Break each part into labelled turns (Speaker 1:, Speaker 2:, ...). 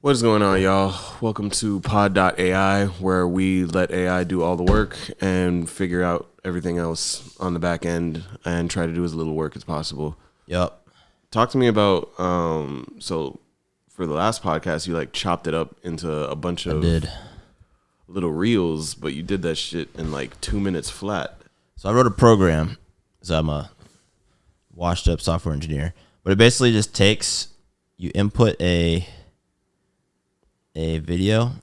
Speaker 1: What is going on, y'all? Welcome to Pod.ai, where we let AI do all the work and figure out everything else on the back end and try to do as little work as possible.
Speaker 2: Yup.
Speaker 1: Talk to me about, so for the last podcast, you like chopped it up into a bunch of little reels, but you did that shit in like 2 minutes flat.
Speaker 2: So I wrote a program. So I'm a washed up software engineer, but it basically just takes, you input a video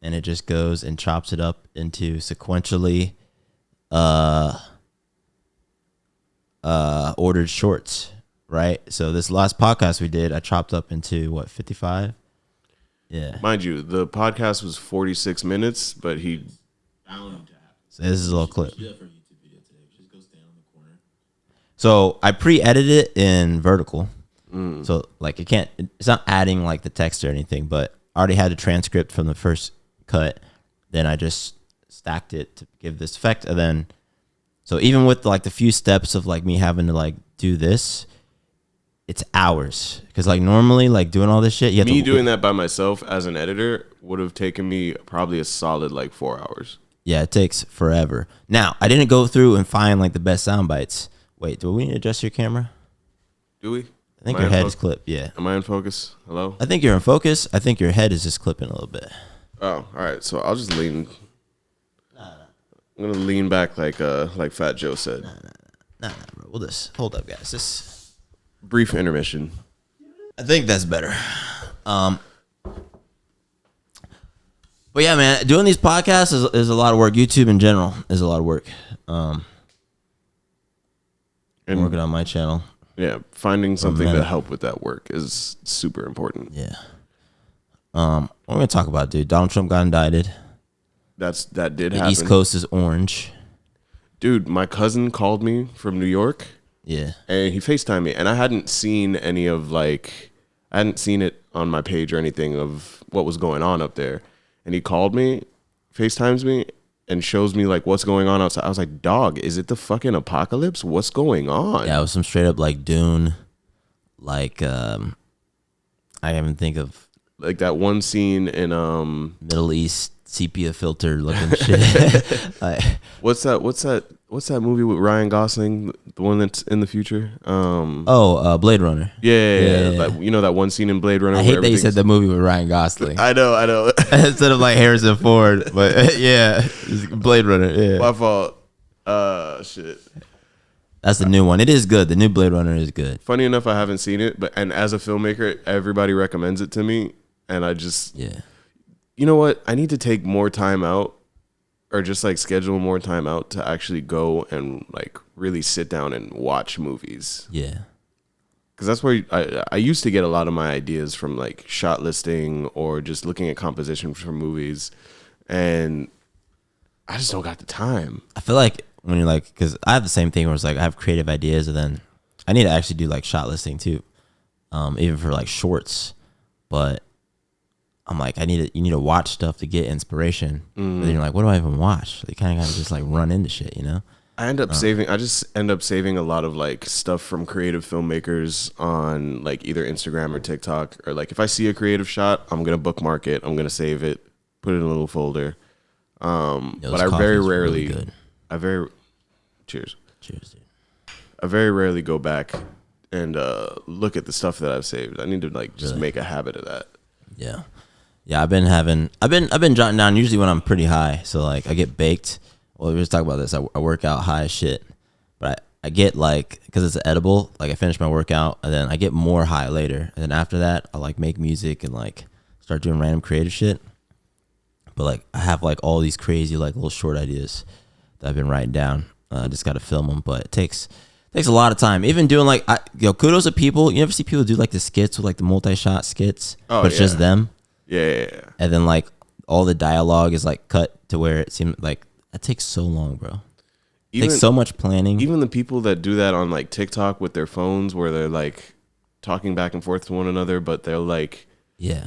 Speaker 2: and it just goes and chops it up into sequentially ordered shorts, right? So this last podcast we did, I chopped up into 55? Yeah.
Speaker 1: Mind you, the podcast was 46 minutes, but
Speaker 2: So this is a little clip. So I pre-edited it in vertical. So like it's not adding like the text or anything, but I already had a transcript from the first cut. Then I just stacked it to give this effect. And then, so even with like the few steps of like me having to like do this, it's hours. Cause like normally like doing all this shit,
Speaker 1: doing that by myself as an editor would have taken me probably a solid like 4 hours.
Speaker 2: Yeah, it takes forever. Now I didn't go through and find like the best sound bites. Wait, do we need to adjust your camera?
Speaker 1: Do we?
Speaker 2: I think your head is clipped, yeah.
Speaker 1: Am I in focus? Hello?
Speaker 2: I think you're in focus. I think your head is just clipping a little bit.
Speaker 1: Oh, all right. So I'll just lean. I'm gonna lean back like Fat Joe said.
Speaker 2: Nah, bro. We'll just hold up, guys. This
Speaker 1: brief intermission.
Speaker 2: I think that's better. But yeah, man, doing these podcasts is a lot of work. YouTube in general is a lot of work. I'm working on my channel.
Speaker 1: Yeah, finding something to help with that work is super important.
Speaker 2: Yeah. What we're gonna talk about, dude. Donald Trump got indicted.
Speaker 1: That did
Speaker 2: happen.
Speaker 1: The
Speaker 2: East Coast is orange.
Speaker 1: Dude, my cousin called me from New York.
Speaker 2: Yeah.
Speaker 1: And he FaceTimed me, and I hadn't seen any of I hadn't seen it on my page or anything of what was going on up there. And he called me, FaceTimes me, and shows me like what's going on outside. I was like, dog, is it the fucking apocalypse? What's going on?
Speaker 2: Yeah, it was some straight up like Dune. Like I even think of
Speaker 1: like that one scene in
Speaker 2: Middle East sepia filter looking shit. Like,
Speaker 1: what's that movie with Ryan Gosling, the one that's in the future?
Speaker 2: Blade Runner.
Speaker 1: Yeah. Like, you know that one scene in Blade Runner.
Speaker 2: I hate that you said the movie with Ryan Gosling.
Speaker 1: I know.
Speaker 2: Instead of like Harrison Ford, but yeah, Blade Runner. Yeah,
Speaker 1: my fault. Shit.
Speaker 2: That's the new one. It is good. The new Blade Runner is good.
Speaker 1: Funny enough, I haven't seen it, and as a filmmaker, everybody recommends it to me, and I just You know what? I need to take more time out, or just like schedule more time out to actually go and like really sit down and watch movies.
Speaker 2: Yeah.
Speaker 1: Because that's where I used to get a lot of my ideas from, like shot listing or just looking at composition for movies, and I just don't got the time.
Speaker 2: I feel like when you're like, because I have the same thing where it's like I have creative ideas, and then I need to actually do like shot listing too, even for like shorts. But I'm like, you need to watch stuff to get inspiration. But then you're like, what do I even watch? You kind of got to just like run into shit, you know?
Speaker 1: I just end up saving a lot of like stuff from creative filmmakers on like either Instagram or TikTok, or like if I see a creative shot, I'm going to bookmark it. I'm going to save it, put it in a little folder. But I very rarely, cheers, dude. I very rarely go back and look at the stuff that I've saved. I need to like just make a habit of that.
Speaker 2: Yeah. Yeah, I've been jotting down usually when I'm pretty high. So like I get baked. Well, we were just talking about this. I work out high as shit, but I get like, because it's edible, like I finish my workout and then I get more high later. And then after that, I like make music and like start doing random creative shit. But like I have like all these crazy like little short ideas that I've been writing down. I just got to film them, but it takes a lot of time. Even doing like, kudos to people. You ever see people do like the skits with like the multi-shot skits, but it's just them.
Speaker 1: Yeah.
Speaker 2: And then like all the dialogue is like cut to where it seems like that takes so long, bro. It takes so much planning.
Speaker 1: Even the people that do that on like TikTok with their phones, where they're like talking back and forth to one another, but they're like,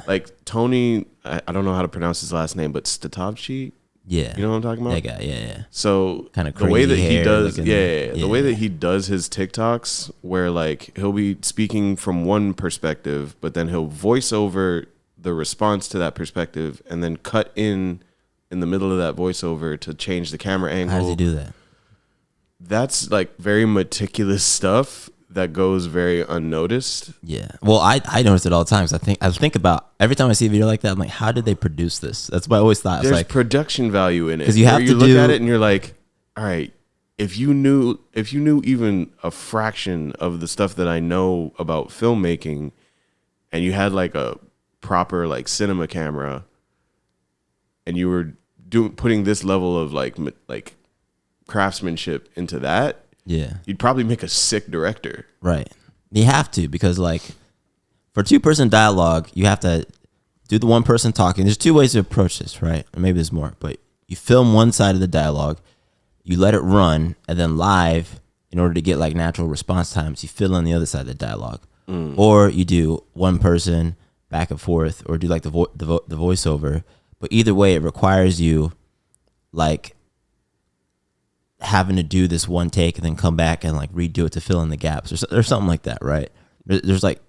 Speaker 1: like Tony, I don't know how to pronounce his last name, but Statovci.
Speaker 2: Yeah.
Speaker 1: You know what I'm talking about?
Speaker 2: That guy, yeah.
Speaker 1: So
Speaker 2: kind of
Speaker 1: the way that he does,
Speaker 2: looking,
Speaker 1: the way that he does his TikToks, where like he'll be speaking from one perspective, but then he'll voice over the response to that perspective and then cut in the middle of that voiceover to change the camera angle.
Speaker 2: How does he do that?
Speaker 1: That's like very meticulous stuff that goes very unnoticed.
Speaker 2: Yeah. Well, I notice it all the time. So I think about every time I see a video like that, I'm like, how did they produce this? That's what I always thought.
Speaker 1: There's
Speaker 2: like
Speaker 1: production value in it.
Speaker 2: 'cause you have
Speaker 1: where
Speaker 2: to
Speaker 1: look
Speaker 2: do-
Speaker 1: at it and you're like, all right, if you knew even a fraction of the stuff that I know about filmmaking, and you had like a proper like cinema camera, and you were putting this level of like craftsmanship into that,
Speaker 2: yeah.
Speaker 1: you'd probably make a sick director.
Speaker 2: Right. You have to, because like for 2-person dialogue, you have to do the one person talking. There's 2 ways to approach this, right? Or maybe there's more, but you film one side of the dialogue, you let it run, and then live, in order to get like natural response times, you fill in the other side of the dialogue. Or you do one person back and forth, or do like the voiceover. But either way, it requires you like having to do this one take and then come back and like redo it to fill in the gaps or something like that, right? There's like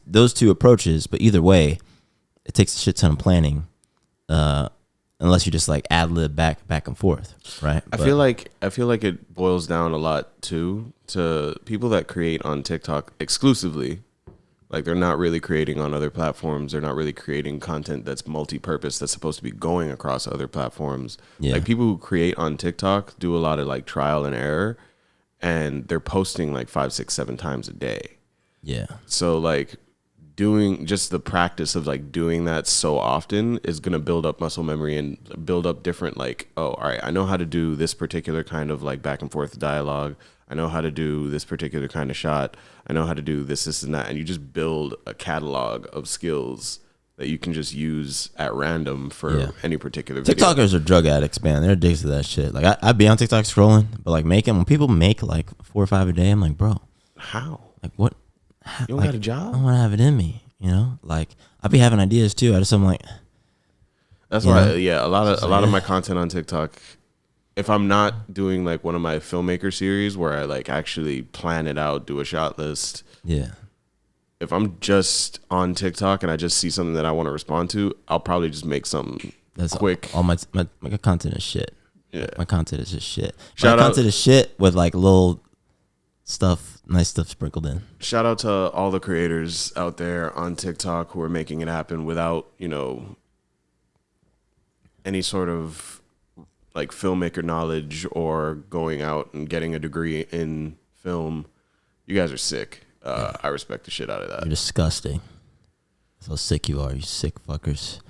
Speaker 2: those 2 approaches, but either way, it takes a shit ton of planning, unless you just like ad lib back and forth, right?
Speaker 1: I feel like it boils down a lot too to people that create on TikTok exclusively. Like they're not really creating on other platforms. They're not really creating content that's multi-purpose that's supposed to be going across other platforms.
Speaker 2: Yeah.
Speaker 1: Like people who create on TikTok do a lot of like trial and error, and they're posting like 5, 6, 7 times a day.
Speaker 2: Yeah.
Speaker 1: So like doing just the practice of like doing that so often is going to build up muscle memory and build up different like, oh, all right, I know how to do this particular kind of like back and forth dialogue. I know how to do this particular kind of shot. I know how to do this, and that. And you just build a catalog of skills that you can just use at random for any particular video.
Speaker 2: TikTokers are drug addicts, man. They're addicted to that shit. Like I'd be on TikTok scrolling, but like when people make like 4 or 5 a day, I'm like, bro,
Speaker 1: How?
Speaker 2: like what?
Speaker 1: You don't
Speaker 2: like,
Speaker 1: got a job?
Speaker 2: I want to have it in me, you know? Like I'd be having ideas too. I'm like,
Speaker 1: That's
Speaker 2: you
Speaker 1: why,
Speaker 2: know?
Speaker 1: a lot of my content on TikTok, if I'm not doing like one of my filmmaker series where I like actually plan it out, do a shot list.
Speaker 2: yeah.
Speaker 1: If I'm just on TikTok and I just see something that I want to respond to, I'll probably just make something
Speaker 2: That's
Speaker 1: quick.
Speaker 2: All my content is shit.
Speaker 1: Yeah.
Speaker 2: My content is just shit.
Speaker 1: Shout
Speaker 2: my
Speaker 1: out-
Speaker 2: content is shit with like little stuff, nice stuff sprinkled in.
Speaker 1: Shout out to all the creators out there on TikTok who are making it happen without, any sort of like filmmaker knowledge or going out and getting a degree in film. You guys are sick. I respect the shit out of that.
Speaker 2: You're disgusting. That's how sick you are, you sick fuckers.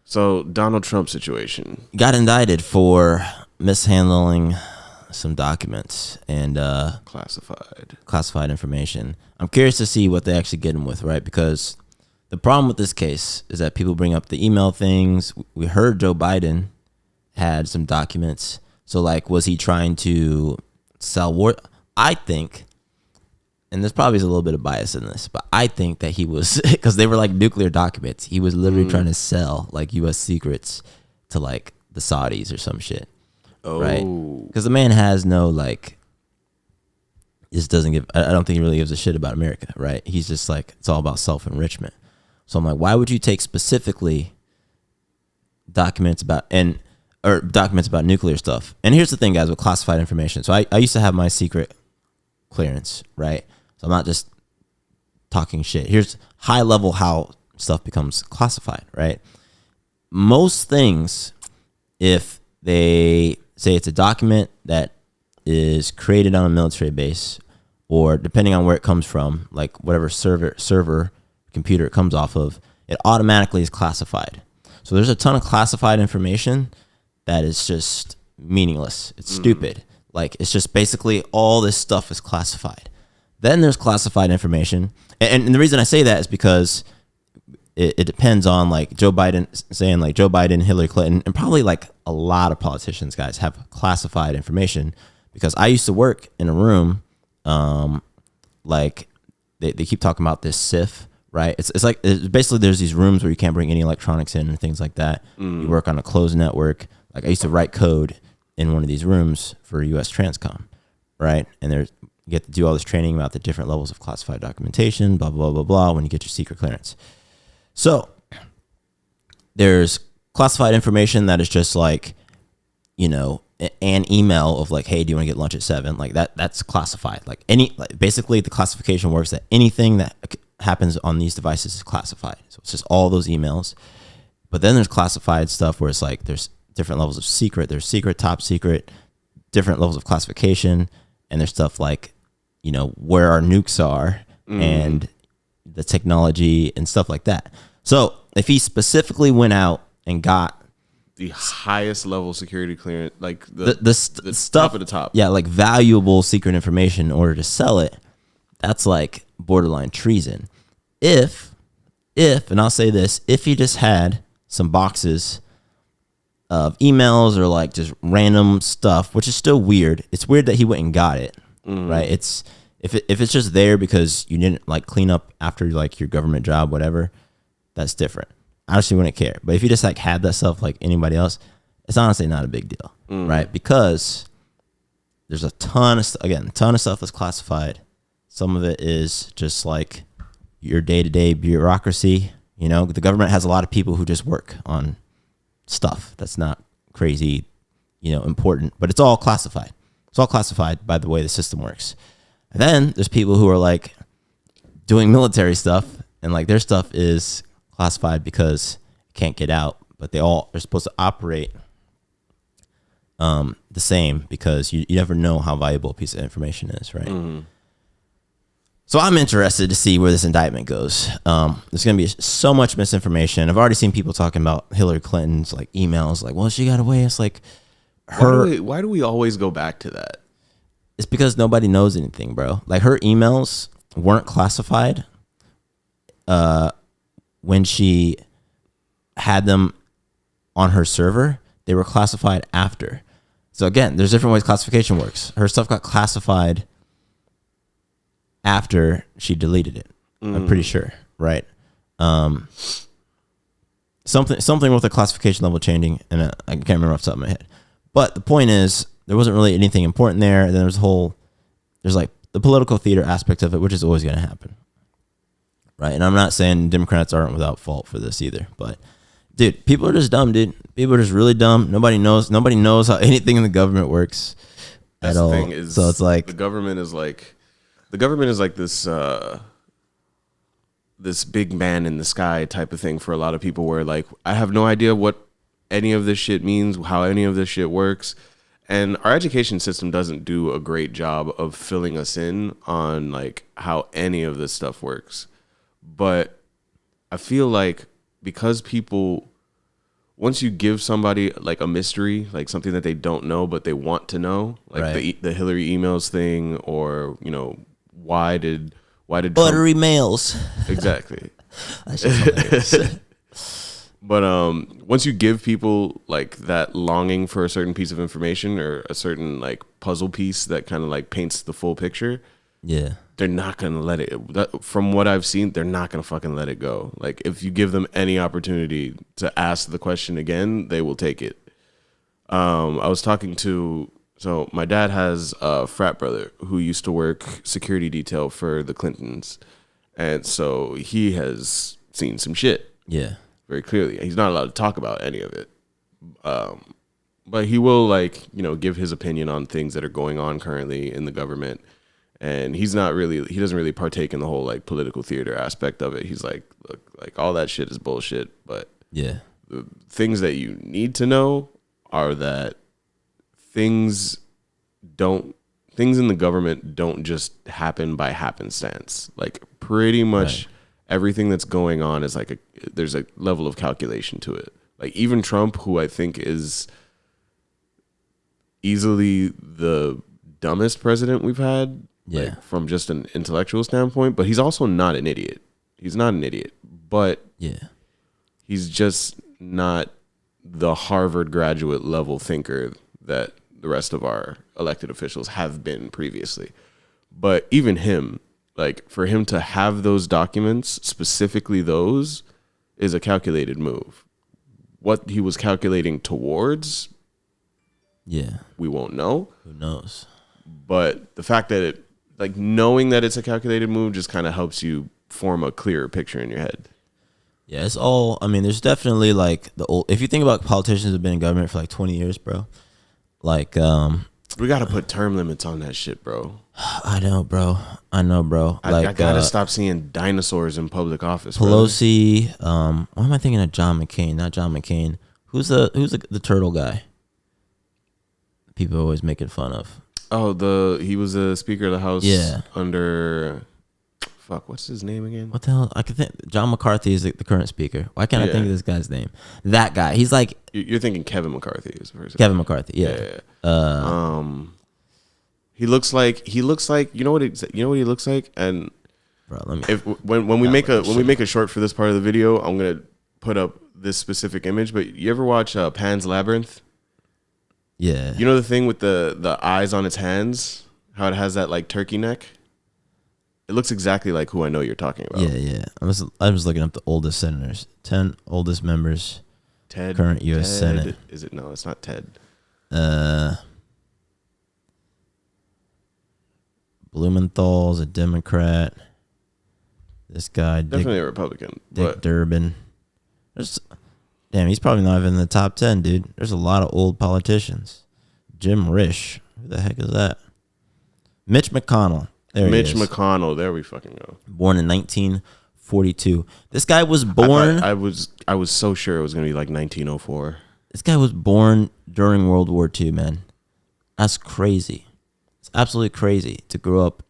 Speaker 1: So Donald Trump situation.
Speaker 2: Got indicted for mishandling some documents and classified information. I'm curious to see what they actually get him with, right? Because the problem with this case is that people bring up the email things. We heard Joe Biden had some documents. So like, was he trying to sell war? I think, and there's probably a little bit of bias in this, but I think that he was, because they were like nuclear documents. He was literally trying to sell like U.S. secrets to like the Saudis or some shit.
Speaker 1: Oh.
Speaker 2: Right? Because the man has no like, just doesn't give, I don't think he really gives a shit about America, right? He's just like, it's all about self-enrichment. So I'm like, why would you take specifically documents about nuclear stuff? And here's the thing, guys, with classified information. So I used to have my secret clearance, right? So I'm not just talking shit. Here's high level how stuff becomes classified, right? Most things, if they say it's a document that is created on a military base, or depending on where it comes from, like whatever server computer it comes off of, it automatically is classified. So there's a ton of classified information that is just meaningless. It's stupid. Like, it's just basically all this stuff is classified. Then there's classified information. And the reason I say that is because it depends on like Joe Biden, saying like Joe Biden, Hillary Clinton, and probably like a lot of politicians, guys, have classified information. Because I used to work in a room, like they keep talking about this SIF, right? It's like, basically there's these rooms where you can't bring any electronics in and things like that. You work on a closed network. Like I used to write code in one of these rooms for US Transcom, right? And you get to do all this training about the different levels of classified documentation, blah, blah, blah, blah, when you get your secret clearance. So there's classified information that is just like, you know, an email of like, hey, do you want to get lunch at 7? Like that's classified. Like basically the classification works that anything that happens on these devices is classified. So it's just all those emails. But then there's classified stuff where it's like there's different levels of secret. There's secret, top secret, different levels of classification. And there's stuff like, you know, where our nukes are and the technology and stuff like that. So if he specifically went out and got
Speaker 1: the highest level security clearance, like the
Speaker 2: stuff
Speaker 1: top of the top.
Speaker 2: Yeah, like valuable secret information in order to sell it, that's like borderline treason. If, and I'll say this, if he just had some boxes of emails or like just random stuff, which is still weird. It's weird that he went and got it, right? It's if it's just there because you didn't like clean up after like your government job, whatever, that's different. I actually wouldn't care. But if you just like had that stuff like anybody else, it's honestly not a big deal, right? Because there's a ton of stuff that's classified. Some of it is just like your day-to-day bureaucracy. You know, the government has a lot of people who just work on stuff that's not crazy, you know, important, but it's all classified. It's all classified by the way the system works. And then there's people who are like doing military stuff, and like their stuff is classified because it can't get out, but they're supposed to operate the same because you never know how valuable a piece of information is, right? So I'm interested to see where this indictment goes. There's going to be so much misinformation. I've already seen people talking about Hillary Clinton's like emails, like, well, she got away. It's like
Speaker 1: Why do we always go back to that?
Speaker 2: It's because nobody knows anything, bro. Like her emails weren't classified when she had them on her server. They were classified after. So again, there's different ways classification works. Her stuff got classified after she deleted it. I'm pretty sure, right? Something with the classification level changing, and I can't remember off the top of my head. But the point is, there wasn't really anything important there. And then there's like the political theater aspect of it, which is always going to happen, right? And I'm not saying Democrats aren't without fault for this either, but dude, people are just dumb, dude. People are just really dumb. Nobody knows how anything in the government works at all. So it's like
Speaker 1: the government is like this big man in the sky type of thing for a lot of people, where like I have no idea what any of this shit means, how any of this shit works. And our education system doesn't do a great job of filling us in on like how any of this stuff works. But I feel like because people, once you give somebody like a mystery, like something that they don't know but they want to know, like
Speaker 2: right.
Speaker 1: the Hillary emails thing, or you know, why did
Speaker 2: buttery
Speaker 1: Trump,
Speaker 2: mails
Speaker 1: exactly.
Speaker 2: That's just hilarious.
Speaker 1: But once you give people like that longing for a certain piece of information or a certain like puzzle piece that kind of like paints the full picture,
Speaker 2: yeah,
Speaker 1: they're not gonna let it. From what I've seen, they're not gonna fucking let it go. Like if you give them any opportunity to ask the question again, they will take it. I was talking to, so my dad has a frat brother who used to work security detail for the Clintons, and so he has seen some shit.
Speaker 2: Yeah.
Speaker 1: Very clearly. He's not allowed to talk about any of it. But he will, like, you know, give his opinion on things that are going on currently in the government. And he doesn't really partake in the whole, like, political theater aspect of it. He's like, look, like, all that shit is bullshit. But
Speaker 2: yeah,
Speaker 1: the things that you need to know are that things in the government don't just happen by happenstance. Like, pretty much... Right. Everything that's going on is like there's a level of calculation to it. Like even Trump, who I think is easily the dumbest president we've had, like, from just an intellectual standpoint, but he's also not an idiot. He's not an idiot, but he's just not the Harvard graduate level thinker that the rest of our elected officials have been previously. But even him, like for him to have those documents, specifically those, is a calculated move. What he was calculating towards, we won't know.
Speaker 2: Who knows?
Speaker 1: But the fact that it, like knowing that it's a calculated move, just kind of helps you form a clearer picture in your head.
Speaker 2: Yeah, it's all. I mean, there's definitely like the old. If you think about politicians who've been in government for like 20 years, bro. Like,
Speaker 1: We got to put term limits on that shit, bro.
Speaker 2: I know, bro.
Speaker 1: I gotta stop seeing dinosaurs in public office.
Speaker 2: Pelosi. Why am I thinking of John McCain? Not John McCain. Who's the turtle guy? People always making fun of.
Speaker 1: Oh, he was a Speaker of the House.
Speaker 2: Yeah.
Speaker 1: Under, fuck, what's his name again?
Speaker 2: What the hell? I can think. John McCarthy is the current speaker. Why can't I think of this guy's name? That guy. He's like.
Speaker 1: You're thinking Kevin McCarthy is the person.
Speaker 2: Kevin McCarthy. Yeah.
Speaker 1: He looks like you know what he looks like, and
Speaker 2: bro, let me.
Speaker 1: When we make a short for this part of the video, I'm gonna put up this specific image. But you ever watch Pan's Labyrinth?
Speaker 2: Yeah.
Speaker 1: You know the thing with the eyes on its hands, how it has that like turkey neck. It looks exactly like who I know you're talking about.
Speaker 2: Yeah. I was looking up the oldest senators, 10 oldest members.
Speaker 1: Ted,
Speaker 2: current U.S. Senate.
Speaker 1: Is it? No, it's not Ted.
Speaker 2: Blumenthal's a Democrat. This guy,
Speaker 1: Definitely a Republican.
Speaker 2: Dick Durbin. He's probably not even in the top 10, dude. There's a lot of old politicians. Jim Risch. Who the heck is that? Mitch McConnell.
Speaker 1: Mitch McConnell. There we fucking go.
Speaker 2: Born in 1942. This guy was born.
Speaker 1: I was so sure it was gonna be like 1904.
Speaker 2: This guy was born during World War II, man. That's crazy. It's absolutely crazy to grow up.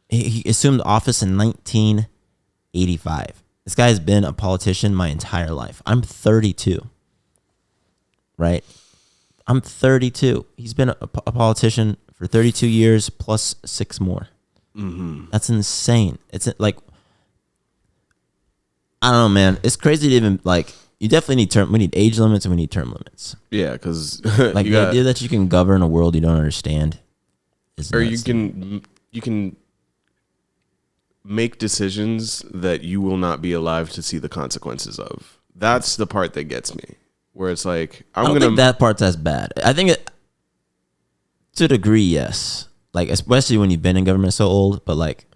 Speaker 2: He assumed office in 1985. This guy has been a politician my entire life. I'm 32. Right? I'm 32. He's been a politician for 32 years plus 6 more.
Speaker 1: Mm-hmm.
Speaker 2: That's insane. It's like, I don't know, man. It's crazy to even like. You definitely need we need age limits and we need term limits.
Speaker 1: Yeah, because
Speaker 2: like the idea that you can govern a world you don't understand is
Speaker 1: or
Speaker 2: nuts.
Speaker 1: you can make decisions that you will not be alive to see the consequences of. That's the part that gets me. Where it's like
Speaker 2: I don't think that part's as bad. I think to a degree, yes. Like especially when you've been in government so old, but like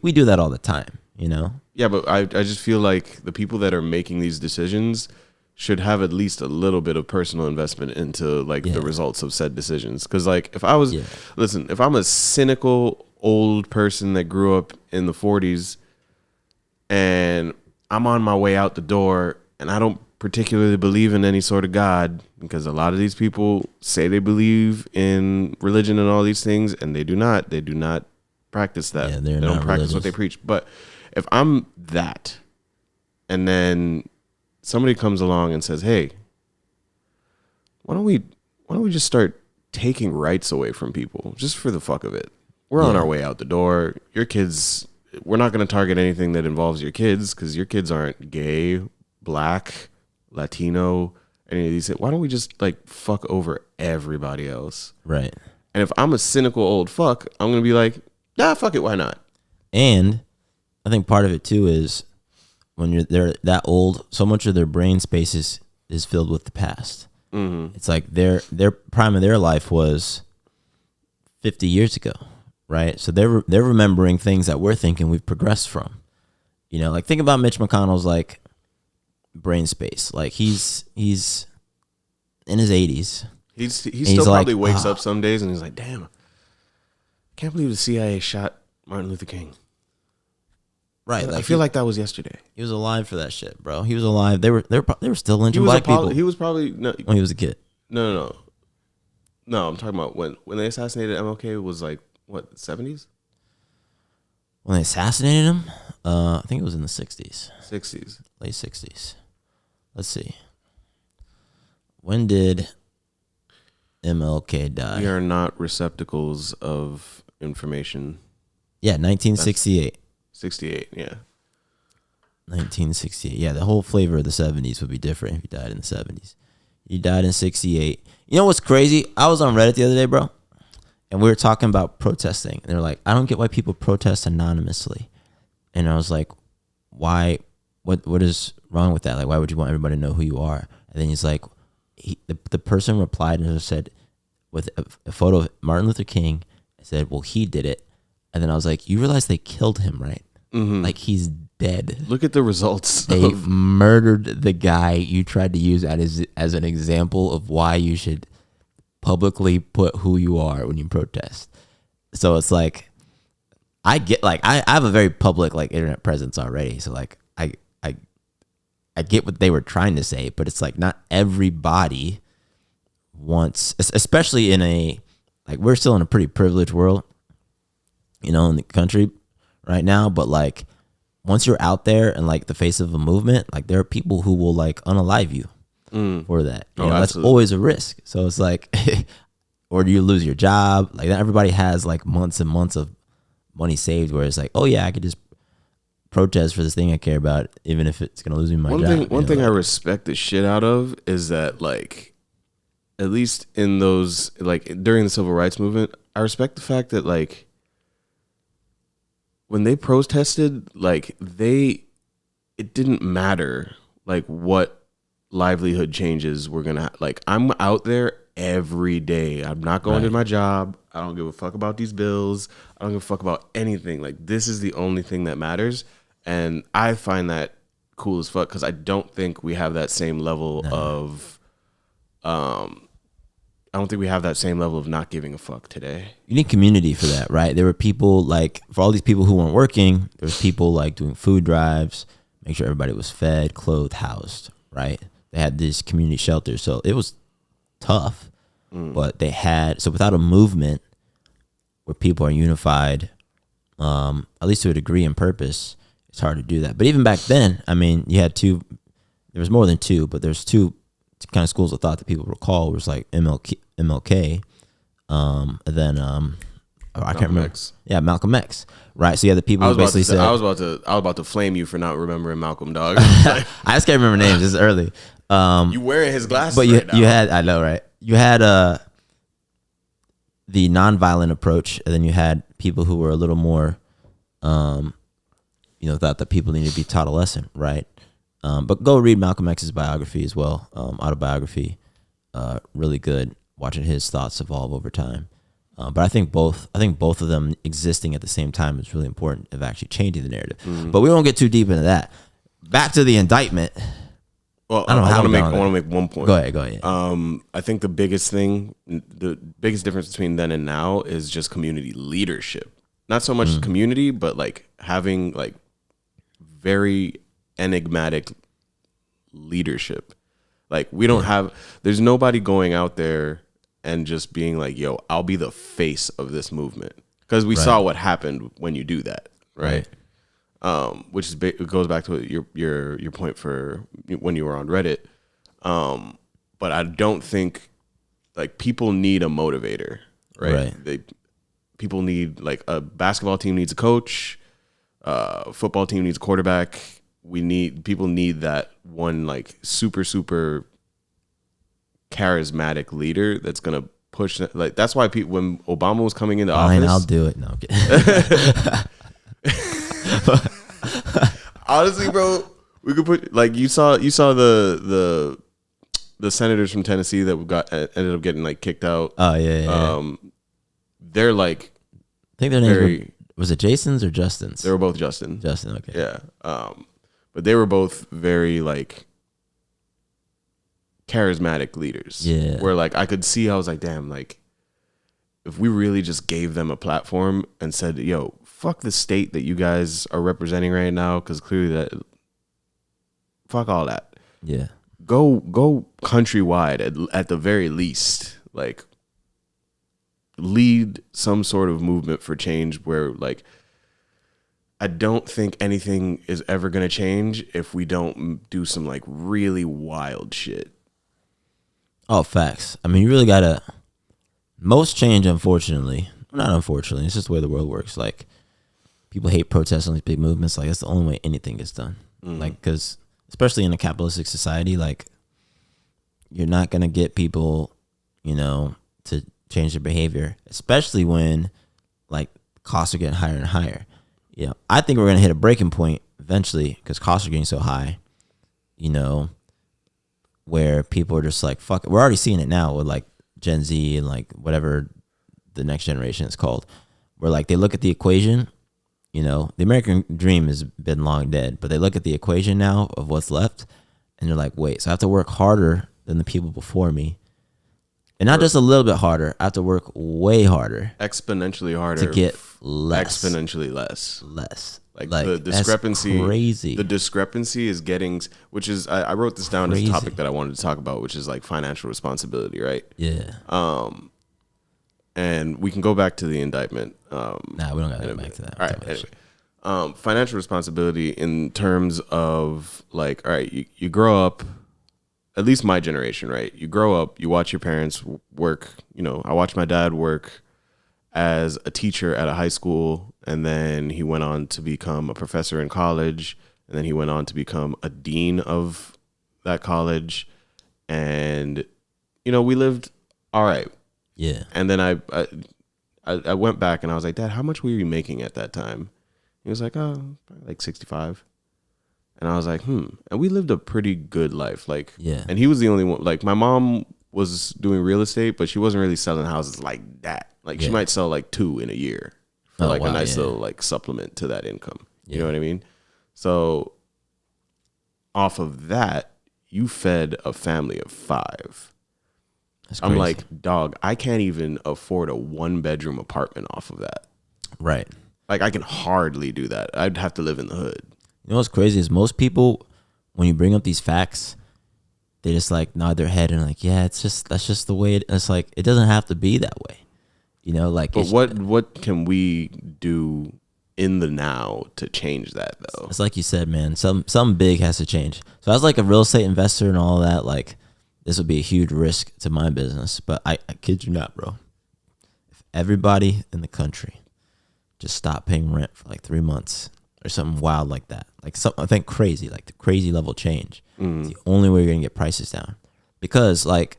Speaker 2: we do that all the time, you know?
Speaker 1: Yeah, but I just feel like the people that are making these decisions should have at least a little bit of personal investment into like the results of said decisions. Because like if I'm a cynical old person that grew up in the 40s and I'm on my way out the door and I don't particularly believe in any sort of God, because a lot of these people say they believe in religion and all these things and they do not practice that.
Speaker 2: Yeah,
Speaker 1: they don't practice what they preach. But if I'm that, and then somebody comes along and says, "Hey, why don't we just start taking rights away from people just for the fuck of it? We're on our way out the door. Your kids, we're not going to target anything that involves your kids because your kids aren't gay, black, Latino, any of these. Why don't we just like fuck over everybody else?"
Speaker 2: Right.
Speaker 1: And if I'm a cynical old fuck, I'm going to be like, "Nah, fuck it, why not?"
Speaker 2: And I think part of it too is when they're that old, so much of their brain space is filled with the past.
Speaker 1: Mm-hmm.
Speaker 2: It's like their prime of their life was 50 years ago, right? So they're remembering things that we're thinking we've progressed from. You know, like think about Mitch McConnell's like brain space. Like he's in his 80s.
Speaker 1: He still probably wakes up some days and he's like, "Damn, I can't believe the CIA shot Martin Luther King."
Speaker 2: Right,
Speaker 1: like I feel like that was yesterday.
Speaker 2: He was alive for that shit, bro. He was alive. They were still lynching black people.
Speaker 1: He was probably when
Speaker 2: he was a kid.
Speaker 1: No. I'm talking about when they assassinated MLK. It was like what, 70s?
Speaker 2: When they assassinated him, I think it was in the 60s.
Speaker 1: 60s,
Speaker 2: late 60s. Let's see. When did MLK die?
Speaker 1: We are not receptacles of information.
Speaker 2: Yeah, 1968.
Speaker 1: 68, yeah.
Speaker 2: 1968. Yeah, the whole flavor of the 70s would be different if he died in the 70s. He died in 68. You know what's crazy? I was on Reddit the other day, bro, and we were talking about protesting. And they're like, "I don't get why people protest anonymously." And I was like, "Why? What is wrong with that? Like, why would you want everybody to know who you are?" And then he's like, the person replied and said, with a photo of Martin Luther King, said, "Well, he did it." And then I was like, "You realize they killed him, right?" Like he's dead.
Speaker 1: Look at the results.
Speaker 2: They murdered the guy you tried to use as an example of why you should publicly put who you are when you protest. So it's like, I get like I have a very public like internet presence already. So like I get what they were trying to say, but it's like not everybody wants, especially in a, like we're still in a pretty privileged world, you know, in the country right now. But like once you're out there and like the face of a movement, like there are people who will like unalive you for that. You know, that's always a risk. So it's like, or do you lose your job? Like not everybody has like months and months of money saved where it's like, oh yeah, I could just protest for this thing I care about, even if it's gonna lose me my job.
Speaker 1: One thing I respect the shit out of is that, like, at least in those, like during the civil rights movement, I respect the fact that like when they protested, like it didn't matter like what livelihood changes were gonna like. I'm out there every day. I'm not going to my job. I don't give a fuck about these bills. I don't give a fuck about anything. Like this is the only thing that matters. And I find that cool as fuck because I don't think we have that same level of, I don't think we have that same level of not giving a fuck today.
Speaker 2: You need community for that, right? There were people like, for all these people who weren't working, there was people like doing food drives, make sure everybody was fed, clothed, housed, right? They had these community shelters. So it was tough, but they had, so without a movement where people are unified, at least to a degree and purpose, it's hard to do that. But even back then, I mean, you had two, there was more than two, but there's two kind of schools of thought that people recall. It was like MLK, and then I can't remember.
Speaker 1: X.
Speaker 2: Yeah, Malcolm X. Right. So you had the people who basically said,
Speaker 1: I was about to flame you for not remembering Malcolm, dog.
Speaker 2: I just can't remember names. It's early.
Speaker 1: You wearing his glasses,
Speaker 2: but
Speaker 1: right now.
Speaker 2: You had, I know, right? You had the nonviolent approach, and then you had people who were a little more, you know, thought that people need to be taught a lesson, right? But go read Malcolm X's biography as well, autobiography, really good. Watching his thoughts evolve over time. But I think both of them existing at the same time is really important of actually changing the narrative. But we won't get too deep into that. Back to the indictment.
Speaker 1: Well, I want to make one point.
Speaker 2: Go ahead.
Speaker 1: I think the biggest difference between then and now is just community leadership. Not so much community, but like having like very enigmatic leadership. Like we don't have, there's nobody going out there and just being like, yo, I'll be the face of this movement. Because we saw what happened when you do that, right? Which is it goes back to your point for when you were on Reddit. But I don't think like people need a motivator, right? People need like a basketball team needs a coach, football team needs a quarterback. People need that one like super charismatic leader that's gonna push. Like that's why people when Obama was coming into office,
Speaker 2: I'll do it. No, I'm kidding.
Speaker 1: Honestly, bro, we could put like you saw the senators from Tennessee that ended up getting like kicked out.
Speaker 2: Oh yeah.
Speaker 1: They're like,
Speaker 2: I think their names was it Jason's or Justin's?
Speaker 1: They were both Justin.
Speaker 2: Justin, okay.
Speaker 1: Yeah. But they were both very like charismatic leaders.
Speaker 2: Yeah.
Speaker 1: Where like I could see, I was like, damn, like if we really just gave them a platform and said, yo, fuck the state that you guys are representing right now, because clearly that, fuck all that.
Speaker 2: Yeah.
Speaker 1: Go countrywide at the very least. Like lead some sort of movement for change where like I don't think anything is ever going to change if we don't do some like really wild shit.
Speaker 2: Oh, facts. I mean, you really gotta. Most change, unfortunately, not unfortunately, it's just the way the world works. Like, people hate protests on these big movements. Like, that's the only way anything gets done. Like, because especially in a capitalistic society, like, you're not gonna get people, you know, to change their behavior, especially when like costs are getting higher and higher. You know, I think we're gonna hit a breaking point eventually because costs are getting so high. You know, where people are just like, fuck it. We're already seeing it now with like Gen Z and like whatever the next generation is called, where like they look at the equation, You know, the American dream has been long dead, but they look at the equation now of what's left, and they're like, wait, so I have to work harder than the people before me, and not just a little bit harder. I have to work way harder,
Speaker 1: exponentially harder
Speaker 2: to get less,
Speaker 1: exponentially less. Like the discrepancy,
Speaker 2: that's crazy.
Speaker 1: The discrepancy is getting, which is I wrote this down as a topic that I wanted to talk about, which is like financial responsibility, right?
Speaker 2: Yeah.
Speaker 1: And we can go back to the indictment.
Speaker 2: Nah, we don't got to go back to that.
Speaker 1: All right. Anyway, financial responsibility in terms of like, all right, you grow up. At least my generation, right? You grow up, you watch your parents work. You know, I watched my dad work as a teacher at a high school, and then he went on to become a professor in college, and then he went on to become a dean of that college. And, you know, we lived all right.
Speaker 2: Yeah.
Speaker 1: And then I went back and I was like, Dad, how much were you making at that time? He was like, oh, probably like 65. And I was like, And we lived a pretty good life. Like,
Speaker 2: yeah.
Speaker 1: And he was the only one. Like, my mom was doing real estate, but she wasn't really selling houses like that. Like, she might sell like 2 in a year for a nice little like supplement to that income. You know what I mean? So off of that, you fed a family of 5. I'm like, dog, I can't even afford a 1-bedroom apartment off of that.
Speaker 2: Right.
Speaker 1: Like, I can hardly do that. I'd have to live in the hood.
Speaker 2: You know what's crazy is most people, when you bring up these facts, they just like nod their head and like, yeah, that's just the way it's like, it doesn't have to be that way. You know, like.
Speaker 1: But what can we do in the now to change that though?
Speaker 2: It's like you said, man, something big has to change. So as like a real estate investor and all that, like this would be a huge risk to my business. But I kid you not, bro. If everybody in the country just stopped paying rent for like 3 months or something wild like that, like something I think crazy, like the crazy level change, it's the only way you're gonna get prices down. Because like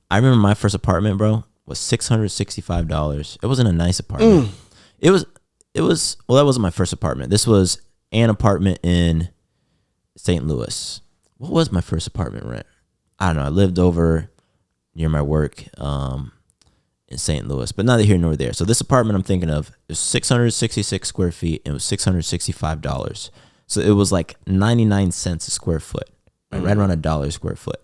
Speaker 2: I remember my first apartment, bro, was $665. It wasn't a nice apartment. It was well, that wasn't my first apartment. This was an apartment in St. Louis. What was my first apartment rent? I don't know. I lived over near my work in St. Louis, but neither here nor there. So this apartment I'm thinking of is 666 square feet, and it was $665. So it was like 99 cents a square foot, right around $1 a square foot.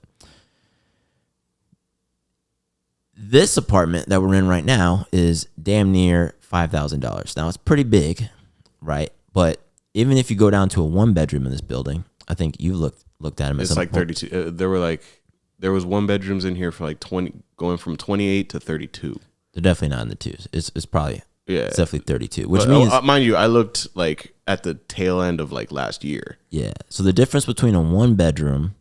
Speaker 2: This apartment that we're in right now is damn near $5,000. Now it's pretty big, right? But even if you go down to a 1-bedroom in this building, I think you looked at them.
Speaker 1: It's like 32. There was 1-bedrooms in here for like 20, going from 28 to 32.
Speaker 2: They're definitely not in the 2s. It's probably it's definitely 32. Which
Speaker 1: but,
Speaker 2: means,
Speaker 1: mind you, I looked like at the tail end of like last year.
Speaker 2: Yeah. So the difference between a 1-bedroom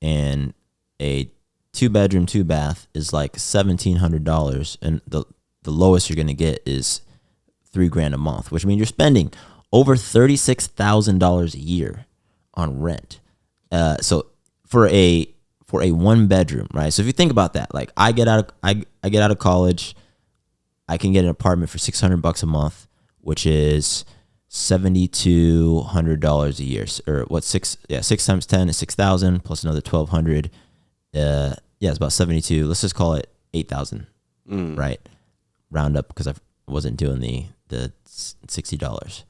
Speaker 2: and a 2-bedroom, 2-bath is like $1,700, and the lowest you're gonna get is $3,000 a month, which means you're spending over $36,000 a year on rent. So for a 1-bedroom, right? So if you think about that, like I get out of college, I can get an apartment for $600 a month, which is $7,200 a year, or what 6 times 10 is 6,000 plus another 1,200. It's about 72. Let's just call it 8,000, right? Round up because I wasn't doing the $60,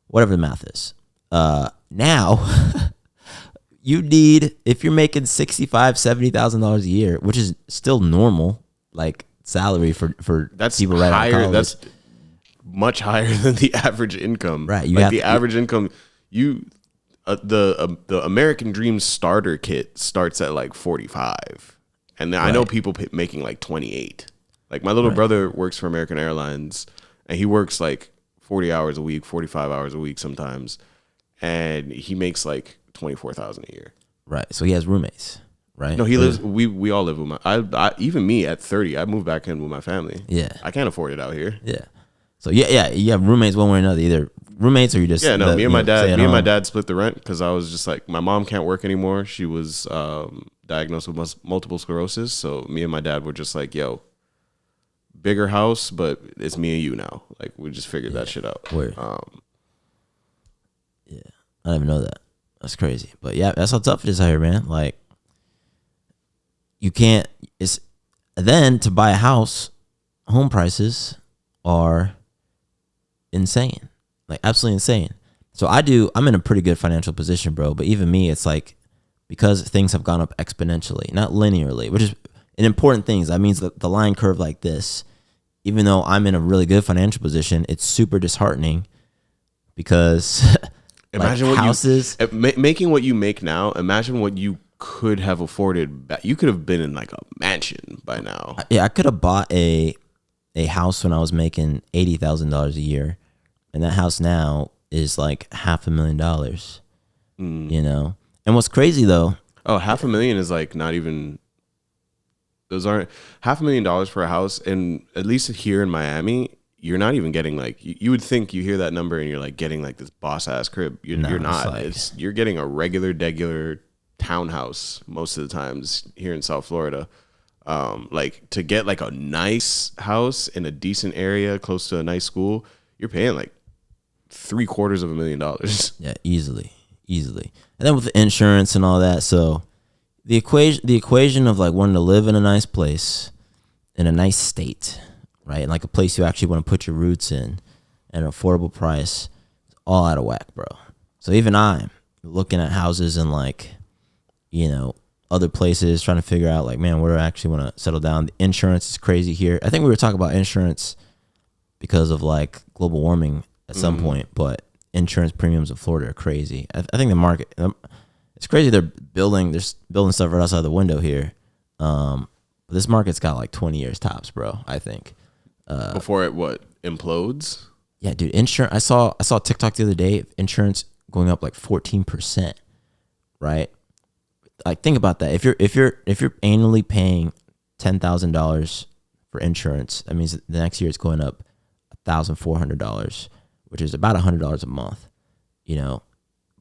Speaker 2: whatever the math is. Now you need, if you're making $65,000-$70,000 a year, which is still normal, like salary for
Speaker 1: that's
Speaker 2: people right out of college.
Speaker 1: That's much higher than the average income,
Speaker 2: right?
Speaker 1: You like the average income, the American Dream starter kit starts at like 45, and I know people making like 28. Like my little brother works for American Airlines, and he works like 40 hours a week, 45 hours a week sometimes, and he makes like 24,000 a year.
Speaker 2: Right. So he has roommates, right?
Speaker 1: No, he lives. We all live with my. Even me at 30, I moved back in with my family.
Speaker 2: Yeah,
Speaker 1: I can't afford it out here.
Speaker 2: Yeah. So yeah, you have roommates one way or another. Either roommates or you just
Speaker 1: me and my dad split the rent because I was just like, my mom can't work anymore. She was diagnosed with multiple sclerosis. So me and my dad were just like, yo, bigger house, but it's me and you now. Like we just figured that shit out.
Speaker 2: Weird. Yeah, I didn't even know that. That's crazy. But yeah, that's how tough it is out here, man. Like you can't. It's then to buy a house, home prices are insane. like absolutely insane. So I'm in a pretty good financial position, bro. But even me, it's like because things have gone up exponentially, not linearly, which is an important thing. That means that the line curve like this, even though I'm in a really good financial position, it's super disheartening because
Speaker 1: Imagine
Speaker 2: like
Speaker 1: what
Speaker 2: houses.
Speaker 1: making what you make now. Imagine what you could have afforded. You could have been in like a mansion by now.
Speaker 2: Yeah, I could have bought a house when I was making $80,000 a year, and that house now is like $500,000. You know, and what's crazy though?
Speaker 1: Oh, $500,000 is like not even. Those aren't $500,000 for a house, and at least here in Miami, you're not even getting like you would think you hear that number and you're like getting like this boss ass crib. You're not. You're getting a regular townhouse most of the times here in South Florida. Like to get like a nice house in a decent area close to a nice school, you're paying like $750,000.
Speaker 2: Yeah, easily. And then with the insurance and all that, so the equation of like wanting to live in a nice place, in a nice state, right, and like a place you actually want to put your roots in, at an affordable price, it's all out of whack, bro. So even I'm looking at houses in like, you know, other places, trying to figure out like, man, where do I actually want to settle down? The insurance is crazy here. I think we were talking about insurance because of like global warming at some point, but insurance premiums in Florida are crazy. I think the market, it's crazy. They're building stuff right outside the window here. But this market's got like 20 years tops, bro. I think.
Speaker 1: Before it implodes.
Speaker 2: Yeah, dude. Insurance. I saw TikTok the other day. Insurance going up like 14%. Right. Like think about that. If you're annually paying $10,000 for insurance, that means the next year it's going up $1,400, which is about $100 a month. You know,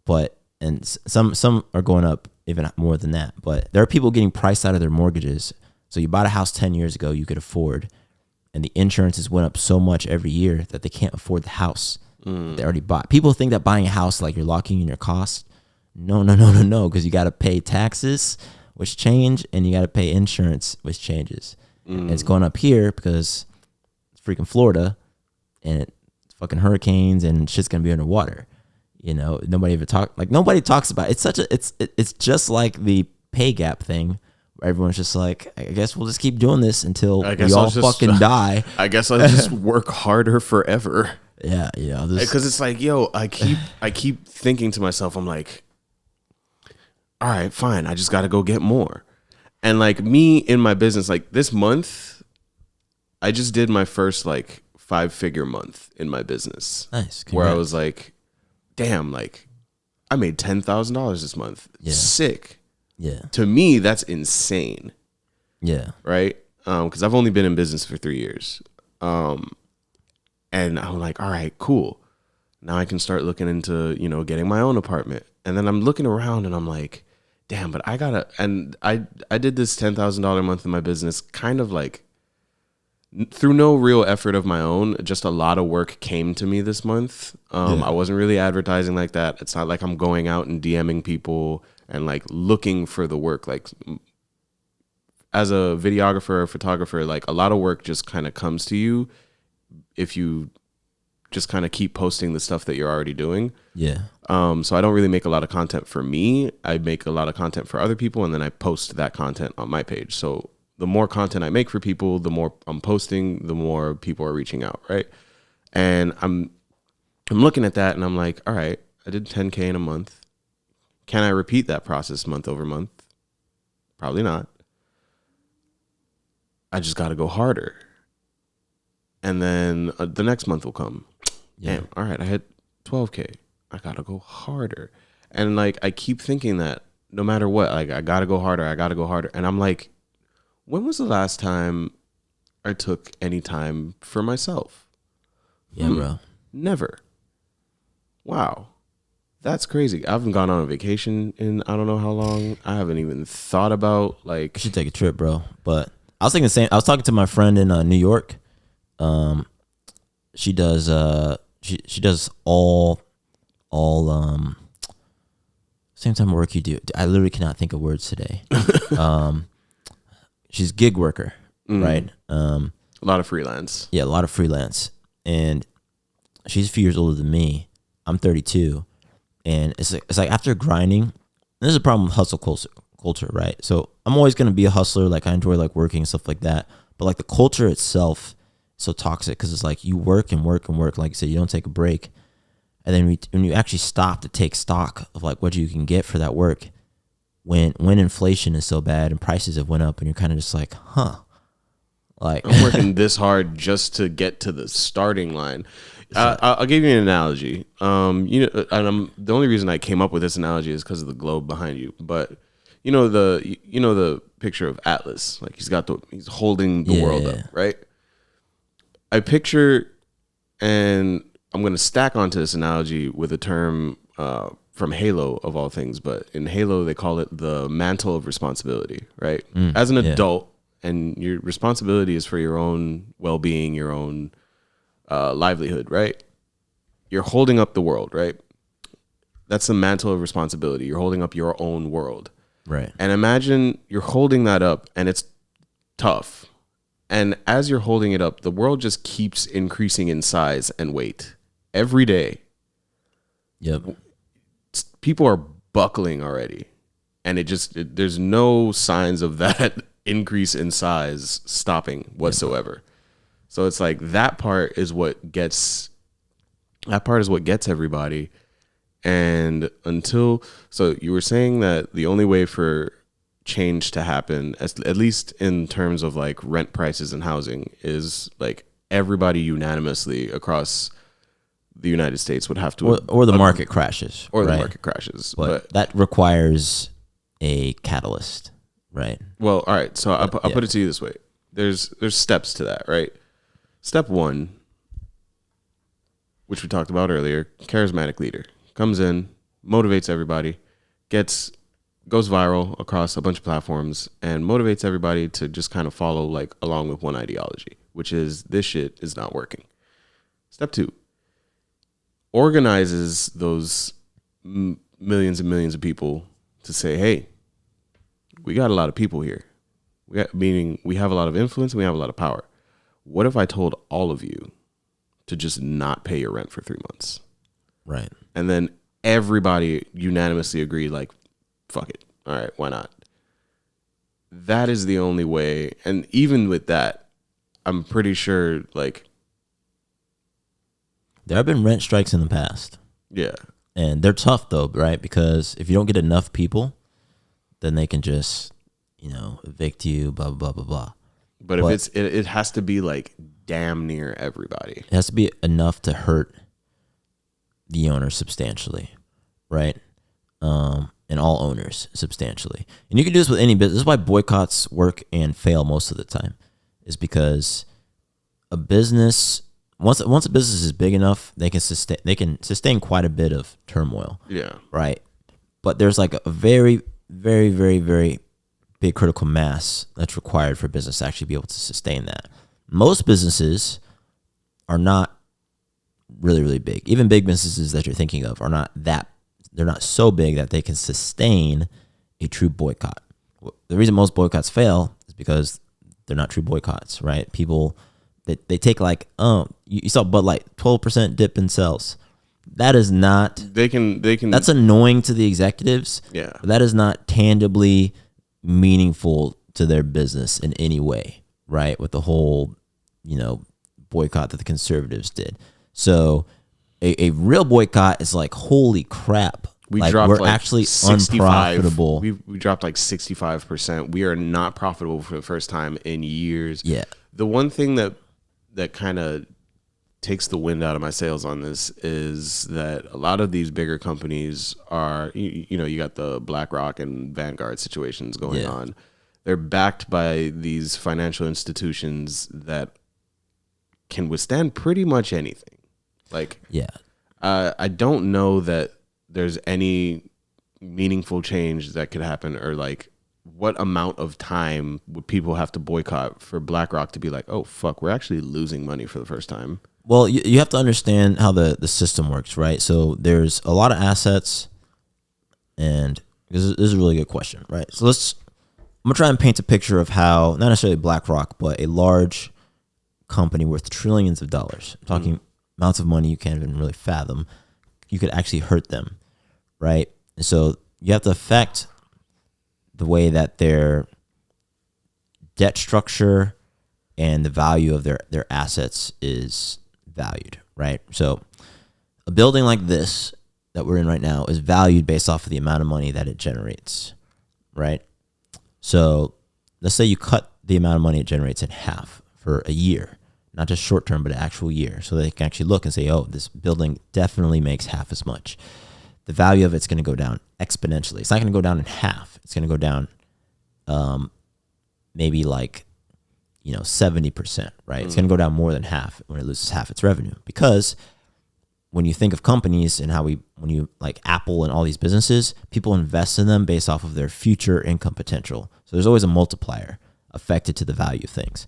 Speaker 2: but and some are going up even more than that. But there are people getting priced out of their mortgages. So you bought a house 10 years ago you could afford, and the insurances went up so much every year that they can't afford the house they already bought. People think that buying a house like you're locking in your cost. No, because you got to pay taxes, which change, and you got to pay insurance, which changes. And it's going up here because it's freaking Florida, and it's fucking hurricanes, and shit's gonna be underwater. You know, nobody talks about it. It's just like the pay gap thing, where everyone's just like, I guess we'll just keep doing this until we all fucking die.
Speaker 1: I guess I'll just work harder forever.
Speaker 2: Yeah, you know,
Speaker 1: because it's like, yo, I keep thinking to myself, I'm like, all right, fine, I just got to go get more. And like me in my business, like this month, I just did my first like 5-figure month in my business.
Speaker 2: Nice.
Speaker 1: Where I was like, damn, like I made $10,000 this month.
Speaker 2: Yeah.
Speaker 1: Sick.
Speaker 2: Yeah.
Speaker 1: To me, that's insane.
Speaker 2: Yeah.
Speaker 1: Right. Because I've only been in business for 3 years. And I'm like, all right, cool. Now I can start looking into, you know, getting my own apartment. And then I'm looking around and I'm like, damn, but I gotta, and I did this $10,000 a month in my business kind of like through no real effort of my own. Just a lot of work came to me this month. I wasn't really advertising like that. It's not like I'm going out and DMing people and like looking for the work. Like as a videographer or photographer, like a lot of work just kind of comes to you if you just kind of keep posting the stuff that you're already doing.
Speaker 2: Yeah.
Speaker 1: So I don't really make a lot of content for me. I make a lot of content for other people, and then I post that content on my page. So the more content I make for people, the more I'm posting, the more people are reaching out, right? And I'm looking at that and I'm like, all right, I did 10K in a month. Can I repeat that process month over month? Probably not. I just got to go harder. And then the next month will come.
Speaker 2: Yeah.
Speaker 1: Damn, all right, I hit 12K. I got to go harder. And like, I keep thinking that no matter what, like I got to go harder. And I'm like, when was the last time I took any time for myself?
Speaker 2: Yeah, bro.
Speaker 1: Never. Wow. That's crazy. I haven't gone on a vacation in I don't know how long. I haven't even thought about like.
Speaker 2: You should take a trip, bro. But I was thinking the same. I was talking to my friend in New York. She does she does all same time work you do. I literally cannot think of words today. She's a gig worker, right?
Speaker 1: A lot of freelance.
Speaker 2: Yeah, a lot of freelance. And she's a few years older than me. I'm 32, and it's like after grinding, this is a problem with hustle culture, right? So I'm always gonna be a hustler. Like I enjoy like working and stuff like that. But like the culture itself is so toxic because it's like you work and work and work. Like you said, you don't take a break, and then when you actually stop to take stock of like what you can get for that work, when inflation is so bad and prices have went up, and you're kind of just like, huh. Like
Speaker 1: I'm working this hard just to get to the starting line. I'll give you an analogy. And the only reason I came up with this analogy is because of the globe behind you. But you know the picture of Atlas, like he's holding the world up, right? I picture, and I'm gonna stack onto this analogy with a term from Halo of all things. But in Halo, they call it the mantle of responsibility, right? As an adult. And your responsibility is for your own well-being, your own livelihood, right? You're holding up the world, right? That's the mantle of responsibility. You're holding up your own world.
Speaker 2: right.
Speaker 1: And imagine you're holding that up and it's tough. And as you're holding it up, the world just keeps increasing in size and weight every day.
Speaker 2: Yep.
Speaker 1: People are buckling already. And there's no signs of that increase in size stopping whatsoever. So it's like that part is what gets everybody. And so you were saying that the only way for change to happen, at least in terms of like rent prices and housing, is like everybody unanimously across the United States would have to,
Speaker 2: or the market crashes,
Speaker 1: or
Speaker 2: right?
Speaker 1: the market crashes.
Speaker 2: But that requires a catalyst, right?
Speaker 1: Well, all right. So I'll put it to you this way: there's steps to that, right? Step one, which we talked about earlier, charismatic leader comes in, motivates everybody, goes viral across a bunch of platforms, and motivates everybody to just kind of follow like along with one ideology, which is this shit is not working. Step two, organizes those millions and millions of people to say, hey, we got a lot of people here. Meaning we have a lot of influence and we have a lot of power. What if I told all of you to just not pay your rent for 3 months?
Speaker 2: Right.
Speaker 1: And then everybody unanimously agreed, like, fuck it. All right, why not? That is the only way. And even with that, I'm pretty sure, like,
Speaker 2: there have been rent strikes in the past.
Speaker 1: Yeah.
Speaker 2: And they're tough though, right? Because if you don't get enough people, then they can just, evict you, blah, blah, blah, blah.
Speaker 1: But if it has to be like damn near everybody.
Speaker 2: It has to be enough to hurt the owner substantially, right? And all owners substantially. And you can do this with any business. This is why boycotts work and fail most of the time, is because a business, once a business is big enough, they can sustain quite a bit of turmoil.
Speaker 1: Yeah.
Speaker 2: Right. But there's like a very, very, very, very big critical mass that's required for business to actually be able to sustain that. Most businesses are not really, really big. Even big businesses that you're thinking of they're not so big that they can sustain a true boycott. The reason most boycotts fail is because they're not true boycotts, right? People, they take like, you saw Bud Light, 12% dip in sales. That is not,
Speaker 1: they can,
Speaker 2: that's annoying to the executives.
Speaker 1: Yeah.
Speaker 2: But that is not tangibly meaningful to their business in any way, right? With the whole, boycott that the conservatives did. So a real boycott is like, holy crap. We're actually 65, unprofitable.
Speaker 1: We dropped like 65%. We are not profitable for the first time in years.
Speaker 2: Yeah.
Speaker 1: The one thing that kind of takes the wind out of my sails on this is that a lot of these bigger companies are, you got the BlackRock and Vanguard situations going on. They're backed by these financial institutions that can withstand pretty much anything. Like, I don't know that there's any meaningful change that could happen, or like what amount of time would people have to boycott for BlackRock to be like, oh, fuck, we're actually losing money for the first time?
Speaker 2: Well, you have to understand how the system works, right? So there's a lot of assets, and this is a really good question, right? So I'm going to try and paint a picture of how, not necessarily BlackRock, but a large company worth trillions of dollars. I'm talking amounts of money you can't even really fathom, you could actually hurt them, right? And so you have to affect the way that their debt structure and the value of their assets is valued, right? So a building like this that we're in right now is valued based off of the amount of money that it generates, right? So let's say you cut the amount of money it generates in half for a year, not just short term, but an actual year. So they can actually look and say, oh, this building definitely makes half as much. The value of it's going to go down exponentially. It's not going to go down in half. It's going to go down maybe like, 70%, right? It's going to go down more than half when it loses half its revenue. Because when you think of companies and when you like Apple and all these businesses, people invest in them based off of their future income potential. So there's always a multiplier affected to the value of things.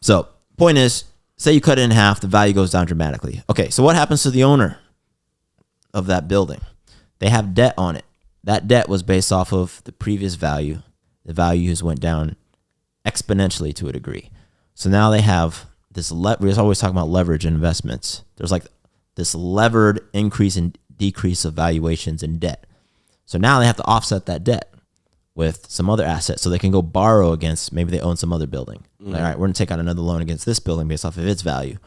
Speaker 2: So point is, say you cut it in half, the value goes down dramatically. Okay, so what happens to the owner of that building? They have debt on it. That debt was based off of the previous value. The values went down exponentially to a degree. So now they have this, we're always talking about leverage in investments. There's like this levered increase and decrease of valuations in debt. So now they have to offset that debt with some other assets so they can go borrow against, maybe they own some other building. Like, all right, we're going to take out another loan against this building based off of its value.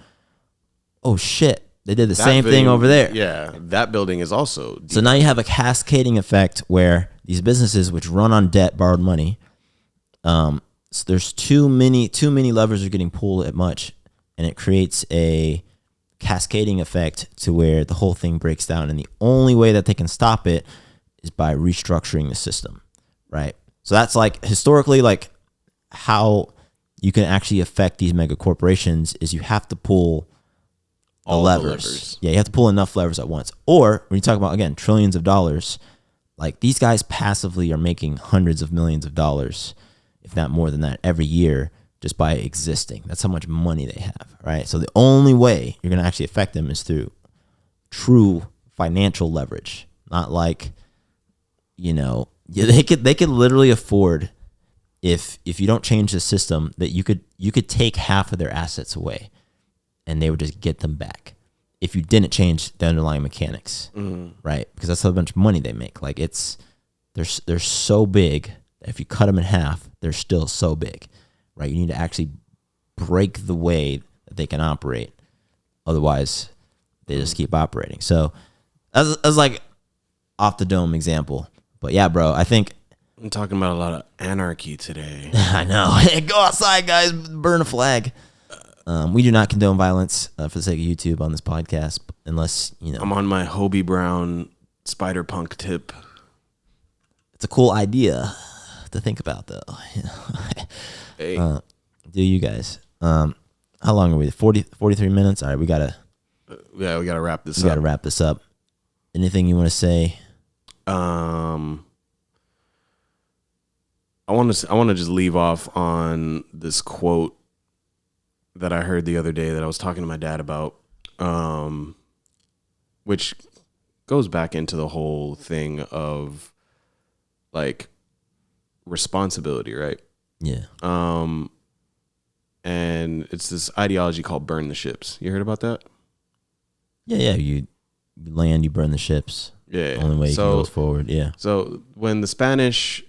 Speaker 2: Oh, shit. They did the same thing over there.
Speaker 1: Yeah, that building is also.
Speaker 2: So now you have a cascading effect where these businesses which run on debt, borrowed money, so there's too many levers are getting pulled at much, and it creates a cascading effect to where the whole thing breaks down. And the only way that they can stop it is by restructuring the system, right? So that's like historically, like how you can actually affect these mega corporations is you have to pull all the levers. Yeah, you have to pull enough levers at once. Or when you talk about, again, trillions of dollars, like these guys passively are making hundreds of millions of dollars, if not more than that, every year just by existing. That's how much money they have, right? So the only way you're going to actually affect them is through true financial leverage. Not like, they could literally afford, if you don't change the system, that you could take half of their assets away and they would just get them back if you didn't change the underlying mechanics, right? Because that's how much money they make. Like they're so big that if you cut them in half, they're still so big, right? You need to actually break the way that they can operate. Otherwise, they just keep operating. So that's like off the dome example. But yeah, bro, I think
Speaker 1: I'm talking about a lot of anarchy today.
Speaker 2: I know. Hey, go outside, guys. Burn a flag. We do not condone violence for the sake of YouTube on this podcast, unless,
Speaker 1: I'm on my Hobie Brown spider punk tip.
Speaker 2: It's a cool idea to think about, though.
Speaker 1: Hey.
Speaker 2: Do you guys? How long are we? 43 minutes? All right, we got to
Speaker 1: wrap this up.
Speaker 2: We got to wrap this up. Anything you want to say?
Speaker 1: I want to just leave off on this quote that I heard the other day that I was talking to my dad about, which goes back into the whole thing of like responsibility, right?
Speaker 2: Yeah.
Speaker 1: And it's this ideology called burn the ships. You heard about that?
Speaker 2: Yeah. You land, you burn the ships.
Speaker 1: Yeah.
Speaker 2: The only way you can go forward. Yeah.
Speaker 1: So when the Spanish,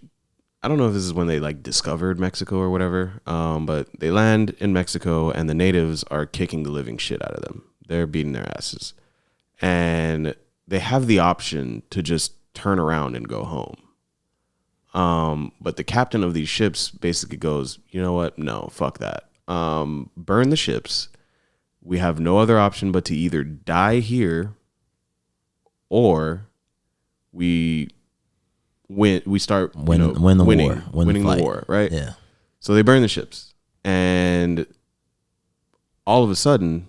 Speaker 1: I don't know if this is when they like discovered Mexico or whatever, but they land in Mexico and the natives are kicking the living shit out of them. They're beating their asses. And they have the option to just turn around and go home. But the captain of these ships basically goes, you know what? No, fuck that. Burn the ships. We have no other option but to either die here or we start winning the war, right?
Speaker 2: Yeah.
Speaker 1: So they burn the ships, and all of a sudden,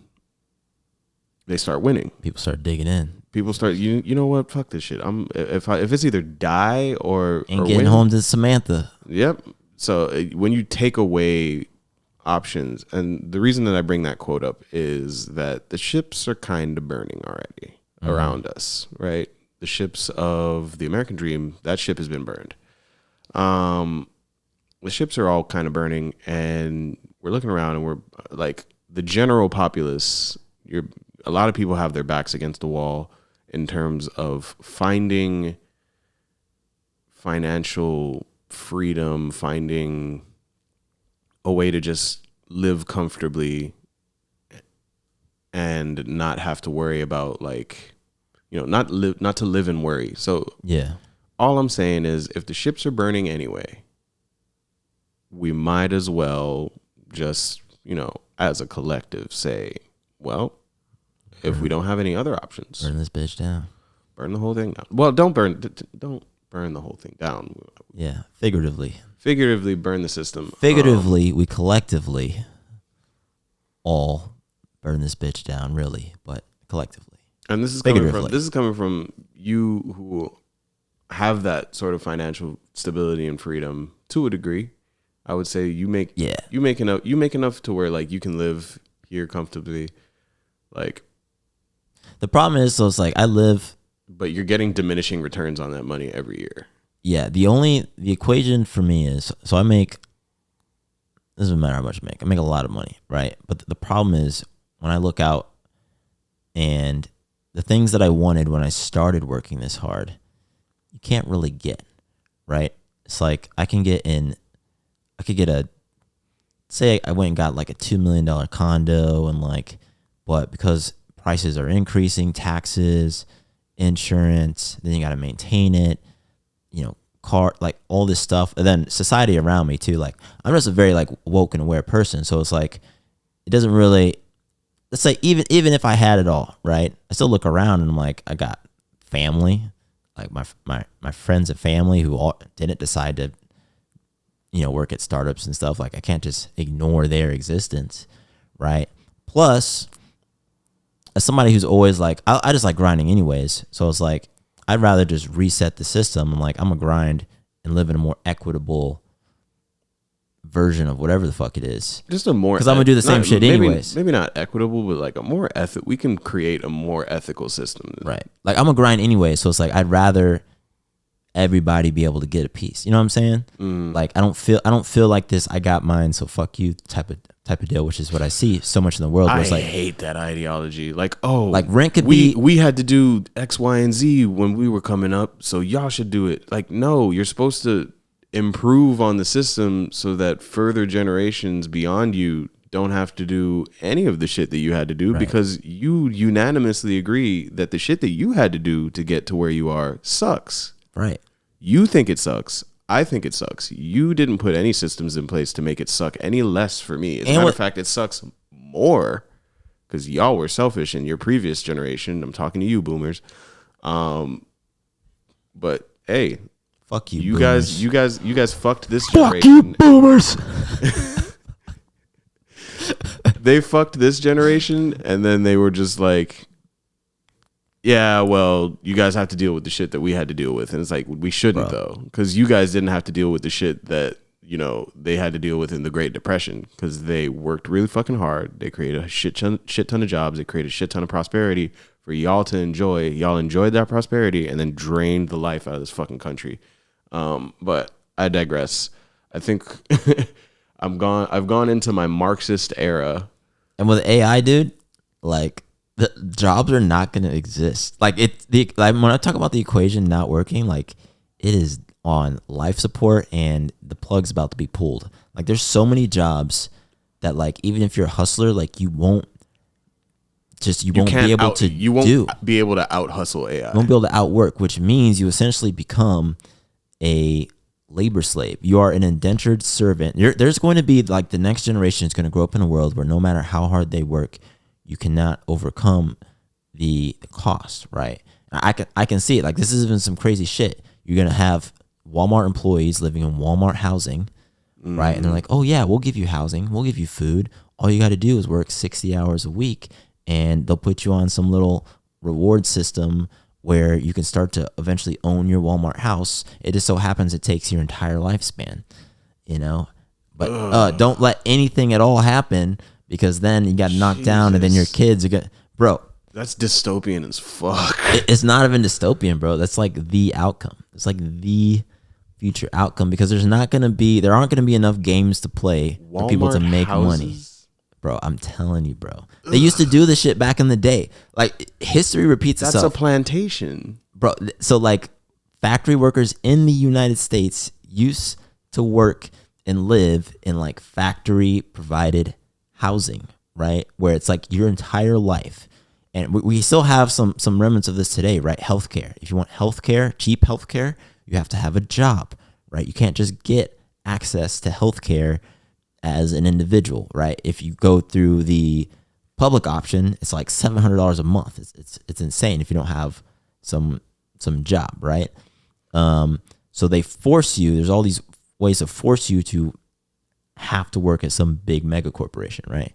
Speaker 1: they start winning.
Speaker 2: People start digging in.
Speaker 1: People start, you know what? Fuck this shit. If it's either die or
Speaker 2: getting
Speaker 1: win.
Speaker 2: home to Samantha.
Speaker 1: Yep. So when you take away options, and the reason that I bring that quote up is that the ships are kind of burning already around us, right? The ships of the American dream, that ship has been burned. The ships are all kind of burning, and we're looking around and we're like, the general populace, a lot of people have their backs against the wall in terms of finding financial freedom, finding a way to just live comfortably and not have to worry about, like, not to live in worry. So
Speaker 2: Yeah.
Speaker 1: all I'm saying is, if the ships are burning anyway, we might as well just, as a collective say, well, if we don't have any other options,
Speaker 2: Burn this bitch down.
Speaker 1: burn the whole thing down. Well, don't burn the whole thing down.
Speaker 2: Yeah. Figuratively.
Speaker 1: Figuratively burn the system.
Speaker 2: Figuratively, we collectively all burn this bitch down, really, but collectively.
Speaker 1: And this is coming from you who have that sort of financial stability and freedom to a degree. I would say you make enough to where, like, you can live here comfortably, like.
Speaker 2: The problem is, so it's like
Speaker 1: but you're getting diminishing returns on that money every year.
Speaker 2: Yeah, the equation for me is, so it doesn't matter how much I make a lot of money, right? But the problem is, when I look out and the things that I wanted when I started working this hard, you can't really get, right? It's like I could get say I went and got like a $2 million condo, and like, but because prices are increasing, taxes, insurance, then you got to maintain it, car, like all this stuff. And then society around me too. Like, I'm just a very like woke and aware person. So it's like, it doesn't really, let's say even if I had it all, right, I still look around and I'm like, I got family, like my friends and family who all didn't decide to, work at startups and stuff. Like, I can't just ignore their existence, right? Plus, as somebody who's always like, I just like grinding anyways. So it's like, I'd rather just reset the system. I'm like, I'm gonna grind and live in a more equitable version of whatever the fuck it is.
Speaker 1: Just a more,
Speaker 2: because I'm gonna do the same shit anyways.
Speaker 1: Maybe not equitable, but like a more we can create a more ethical system.
Speaker 2: Right. Like, I'm gonna grind anyway. So it's like, I'd rather everybody be able to get a piece. You know what I'm saying? Like, I don't feel like this, I got mine, so fuck you type of deal, which is what I see so much in the world.
Speaker 1: I
Speaker 2: like,
Speaker 1: hate that ideology. Like, oh,
Speaker 2: like rent could be,
Speaker 1: we had to do X, Y, and Z when we were coming up, so y'all should do it. Like, no, you're supposed to improve on the system so that further generations beyond you don't have to do any of the shit that you had to do, because you unanimously agree that the shit that you had to do to get to where you are sucks.
Speaker 2: Right.
Speaker 1: You think it sucks. I think it sucks. You didn't put any systems in place to make it suck any less for me. As a matter of fact, it sucks more because y'all were selfish in your previous generation. I'm talking to you, boomers. But hey,
Speaker 2: fuck you,
Speaker 1: you
Speaker 2: boomers.
Speaker 1: guys fucked this generation.
Speaker 2: Fuck you, boomers.
Speaker 1: They fucked this generation, and then they were just like, yeah, well, you guys have to deal with the shit that we had to deal with. And it's like, we shouldn't, though, because you guys didn't have to deal with the shit that, they had to deal with in the Great Depression, because they worked really fucking hard. They created a shit ton of jobs. They created a shit ton of prosperity for y'all to enjoy. Y'all enjoyed that prosperity and then drained the life out of this fucking country. But I digress. I think I've gone into my Marxist era.
Speaker 2: And with AI, dude, like, the jobs are not going to exist. Like, like when I talk about the equation not working, like, it is on life support and the plug's about to be pulled. Like, there's so many jobs that, like, even if you're a hustler, like, you won't be able to
Speaker 1: out hustle AI.
Speaker 2: You won't be able to outwork, which means you essentially become a labor slave. You are an indentured servant. There's going to be, like, the next generation is going to grow up in a world where no matter how hard they work, you cannot overcome the cost, right? I can see it. Like, this is even some crazy shit. You're gonna have Walmart employees living in Walmart housing, right? And they're like, oh yeah, we'll give you housing, we'll give you food. All you got to do is work 60 hours a week, and they'll put you on some little reward system where you can start to eventually own your Walmart house. It just so happens it takes your entire lifespan, But don't let anything at all happen, because then you got knocked down, and then your kids are going to... Bro.
Speaker 1: That's dystopian as fuck.
Speaker 2: It's not even dystopian, bro. That's like the outcome. It's like the future outcome, because there aren't going to be enough games to play for people to make money. Bro, I'm telling you, bro. They used to do this shit back in the day. Like, history repeats
Speaker 1: That's
Speaker 2: itself.
Speaker 1: a plantation.
Speaker 2: Bro, so like factory workers in the United States used to work and live in like factory provided housing, right? Where it's like your entire life. And we still have some remnants of this today, right? Healthcare. If you want healthcare, cheap healthcare, you have to have a job, right? You can't just get access to healthcare as an individual, right? If you go through the public option, it's like $700 a month. It's insane if you don't have some job, right? So they force you. There's all these ways to force you to have to work at some big mega corporation, right?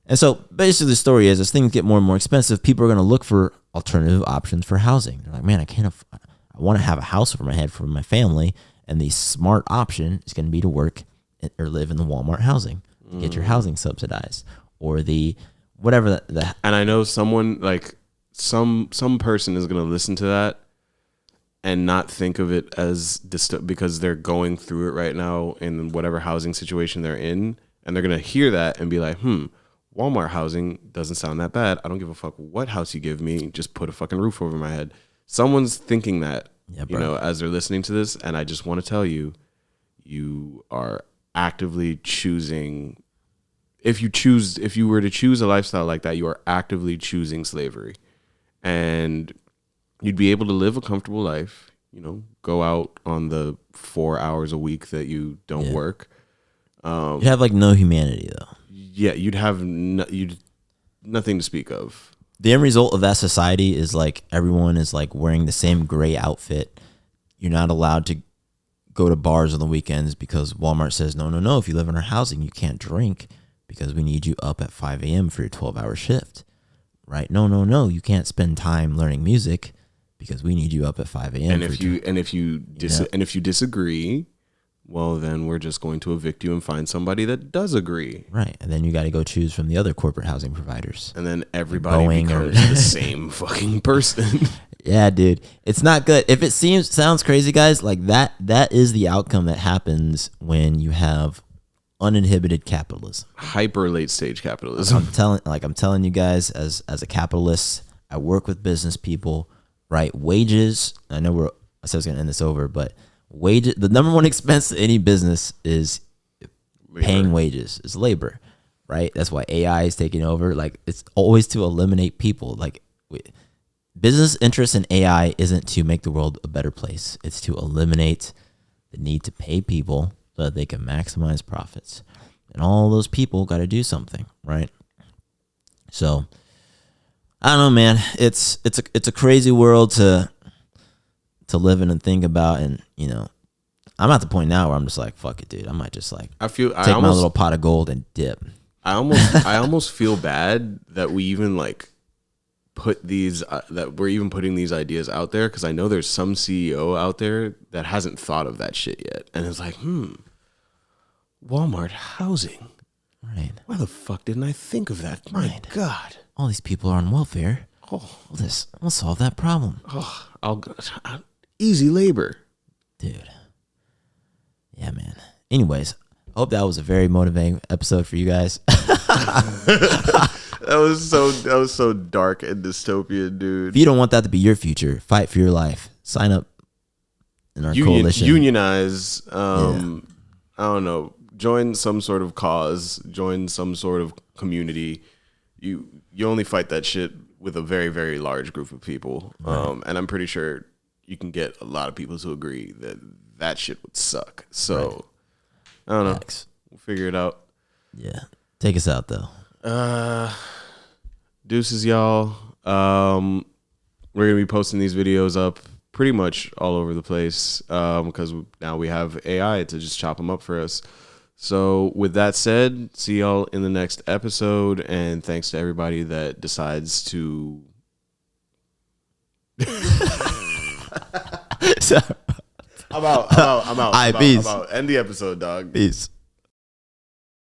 Speaker 2: And so basically the story is, as things get more and more expensive, people are going to look for alternative options for housing. They're like, man, I want to have a house over my head for my family, and the smart option is going to be to work or live in the Walmart housing, get your housing subsidized, or the whatever the.
Speaker 1: And I know someone like some person is going to listen to that and not think of it as because they're going through it right now in whatever housing situation they're in, and they're going to hear that and be like, Walmart housing doesn't sound that bad. I don't give a fuck what house you give me. Just put a fucking roof over my head. Someone's thinking that, as they're listening to this. And I just want to tell you, you are actively choosing. If you were to choose a lifestyle like that, you are actively choosing slavery. And you'd be able to live a comfortable life, go out on the 4 hours a week that you don't work.
Speaker 2: You'd have like no humanity though.
Speaker 1: Yeah, you'd have you'd nothing to speak of.
Speaker 2: The end result of that society is like everyone is like wearing the same gray outfit. You're not allowed to go to bars on the weekends because Walmart says, no, if you live in our housing, you can't drink because we need you up at 5 a.m. for your 12-hour shift, right? No, you can't spend time learning music because we need you up at 5 a.m.
Speaker 1: And if you disagree, well, then we're just going to evict you and find somebody that does agree.
Speaker 2: Right. And then you got to go choose from the other corporate housing providers.
Speaker 1: And then everybody becomes the same fucking person.
Speaker 2: Yeah, dude. It's not good. If it sounds crazy, guys, like that is the outcome that happens when you have uninhibited capitalism.
Speaker 1: Hyper late stage capitalism.
Speaker 2: I'm telling you guys, as a capitalist, I work with business people, right? Wages, I know I said I was going to end this over, but wages, the number one expense to any business is paying wages, is labor, right? That's why AI is taking over. Like, it's always to eliminate people. Like, business interest in AI isn't to make the world a better place. It's to eliminate the need to pay people so that they can maximize profits. And all those people got to do something, right? So, I don't know, man. It's a crazy world to live in and think about, and I'm at the point now where I'm just like, fuck it, dude. I might just like take my little pot of gold and dip.
Speaker 1: I almost feel bad that we even like put these that we're even putting these ideas out there, because I know there's some CEO out there that hasn't thought of that shit yet, and it's like, Walmart housing,
Speaker 2: right? Why
Speaker 1: the fuck didn't I think of that? My God,
Speaker 2: all these people are on welfare. We'll solve that problem.
Speaker 1: I'll easy labor,
Speaker 2: dude. Yeah, man. Anyways, I hope that was a very motivating episode for you guys.
Speaker 1: That was so dark and dystopian, dude.
Speaker 2: If you don't want that to be your future, fight for your life. Sign up in our coalition.
Speaker 1: Unionize. I don't know. Join some sort of cause. Join some sort of community. You only fight that shit with a very, very large group of people.
Speaker 2: Right.
Speaker 1: And I'm pretty sure you can get a lot of people to agree that shit would suck. So, right. I don't know.
Speaker 2: Max.
Speaker 1: We'll figure it out.
Speaker 2: Yeah. Take us out, though.
Speaker 1: Deuces, y'all. We're going to be posting these videos up pretty much all over the place because now we have AI to just chop them up for us. So with that said, see y'all in the next episode, and thanks to everybody that decides to... I'm out.
Speaker 2: Peace.
Speaker 1: End the episode, dog.
Speaker 2: Peace.